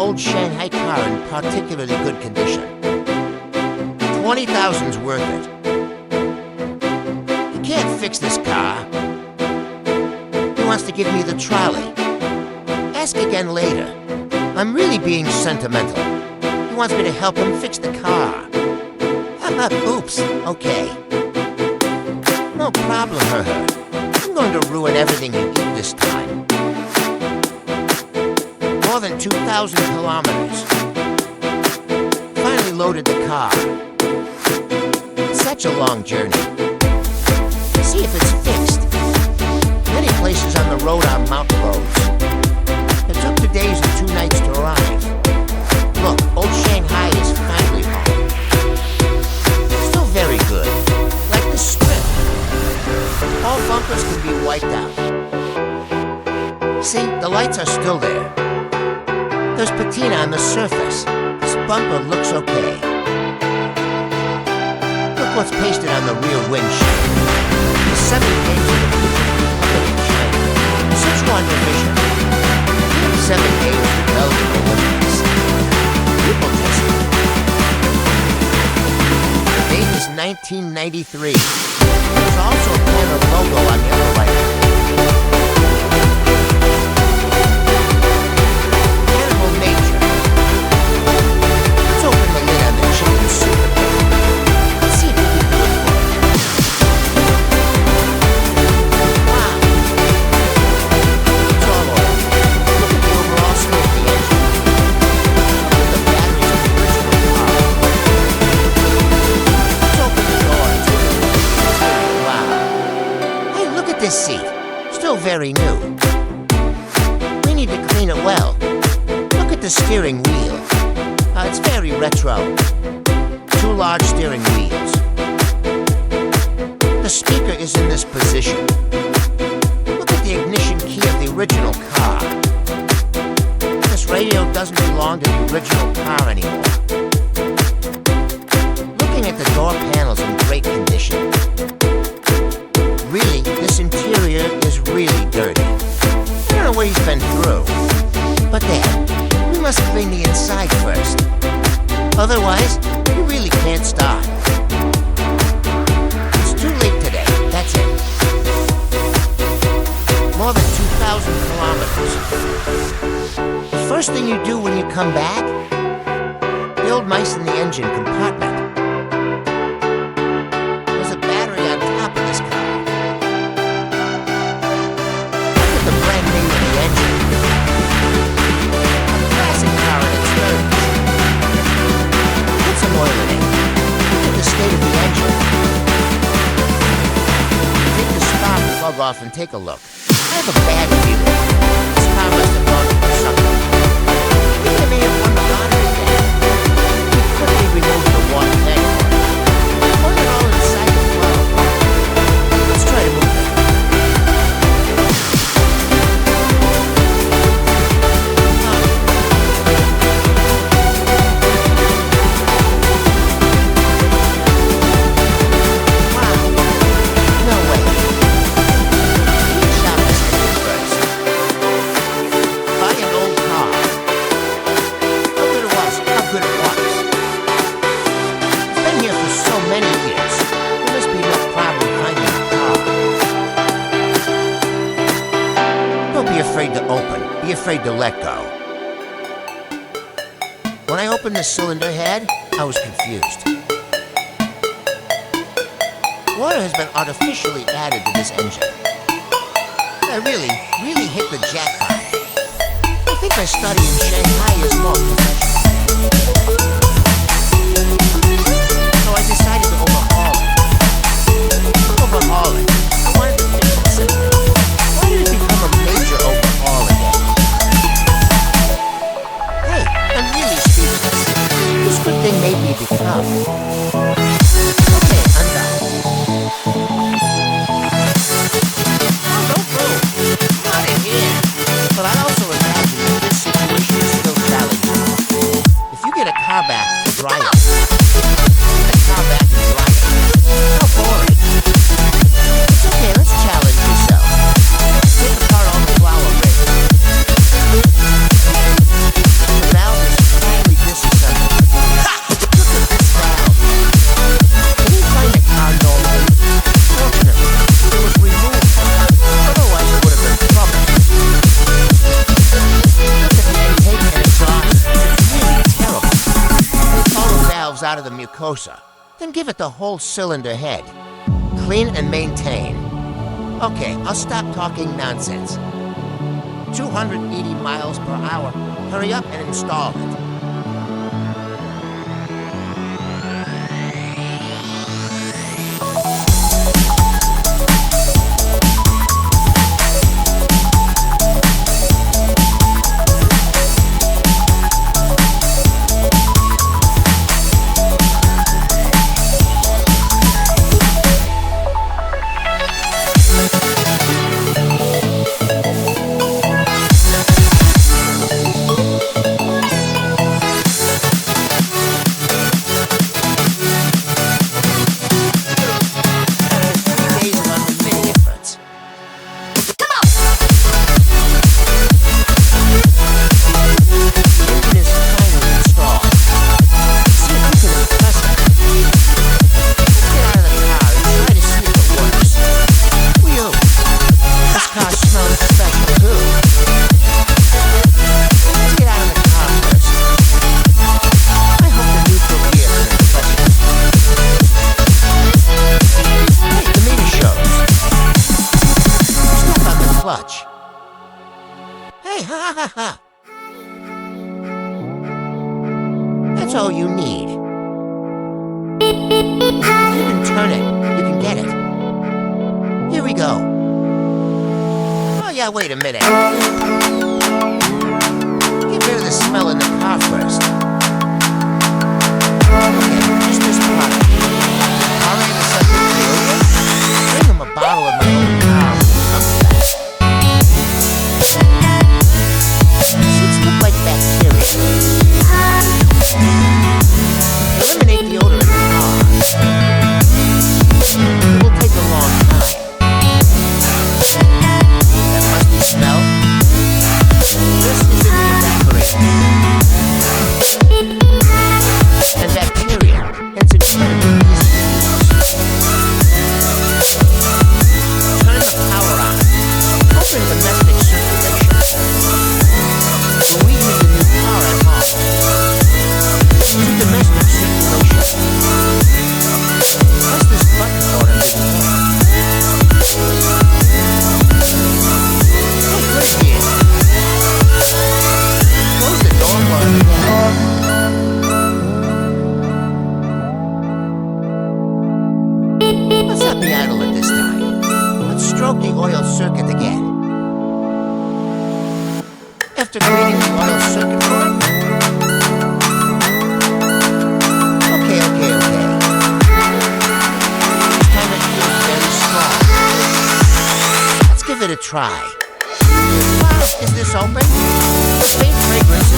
old Shanghai car in particularly good condition. 20,000's worth it. He can't fix this car. He wants to give me the trolley. Ask again later. I'm really being sentimental. He wants me to help him fix the car. Oops, okay. No problem, I'm going to ruin everything you eat this time. More than 2,000 kilometers. Finally loaded the car. Such a long journey. See if it's fixed. Many places on the road are mountain roads. It took 2 days and 2 nights to arrive. Look, old Shanghai is finally home. Still very good, like the script. All bumpers can be wiped out. See, the lights are still there. There's patina on the surface. This bumper looks okay. Look what's pasted on the rear windshield. The 7 gauge of the Sichuan division. 7 gauge Belgian Olympics. People just... The date is 1993. There's also a Panera logo on the other right. Animal nature. Let's open the lid on the chicken soup. Let's see if we can do it for it. Wow. It's all over. Look at the overall state of the engine. Look at the batteries of the original car. Let's open the door and take a look. Wow. Hey, look at this seat. Still very new. We need to clean it well. Look at the steering wheel. It's very retro. 2 large steering wheels. The speaker is in this position. Look at the ignition key of the original car. This radio doesn't belong to the original car anymore. Looking at the door panels in great condition. Really, this interior is really dirty. I don't know what he's been through. But there, we must clean the inside first. Otherwise, we really can't start. It's too late today, that's it. More than 2,000 kilometers. The first thing you do when you come back? The old mice in the engine compartment. There's a battery on top of this car. Look at the brand name of the engine. A classic car in its 30s. Put some oil in it. Look at the state of the engine. Take the spark plug off and take a look. I have a bad feeling. This car must have gone through something. I think I may have won the lottery again. We quickly removed the water tank. Put it all inside the flow. Let's try to move it. Be afraid to let go. When I opened the cylinder head, I was confused. Water has been artificially added to this engine. I really hit the jackpot. I think my study in Shanghai is more professional. So I decided to overhaul it. I wanted to fix it simply. Why did it become a major overhaul again? Hey, I'm really speechless. This good thing made me become. Okay, I'm done. Oh, don't move. Not in here. But I also imagine that this situation is still challenging. If you get a car back, dry it. Get a car back and dry it. How boring. It's okay, let's challenge yourself. Take the car off the flower bed. The valve out of the mucosa. Then give it the whole cylinder head. Clean and maintain. Okay, I'll stop talking nonsense. 280 miles per hour. Hurry up and install it. Clutch. Hey, ha. That's all you need. You can turn it. You can get it. Here we go. Oh yeah, wait a minute. Get rid of the smell in the car first. Okay, just this product. Alright, the subject. Bring him a bottle of my own car when he comes back. Seeds look like bacteria. Eliminate the odor in the car. It will take a long time. That musty smell. This is in the evaporator. And bacteria, hence incredibly easy to use. Turn the power on. Open domestic circulation. When we use a new car at home, to domestic circulation. Press this button for it to begin. Hey, good kid. Close the door for it again. Let's not be idle at this time. Let's stroke the oil circuit again. After cleaning the oil circuit for it. Okay. This time it feels very strong. Let's give it a try. Wow, is this open? The faint fragrance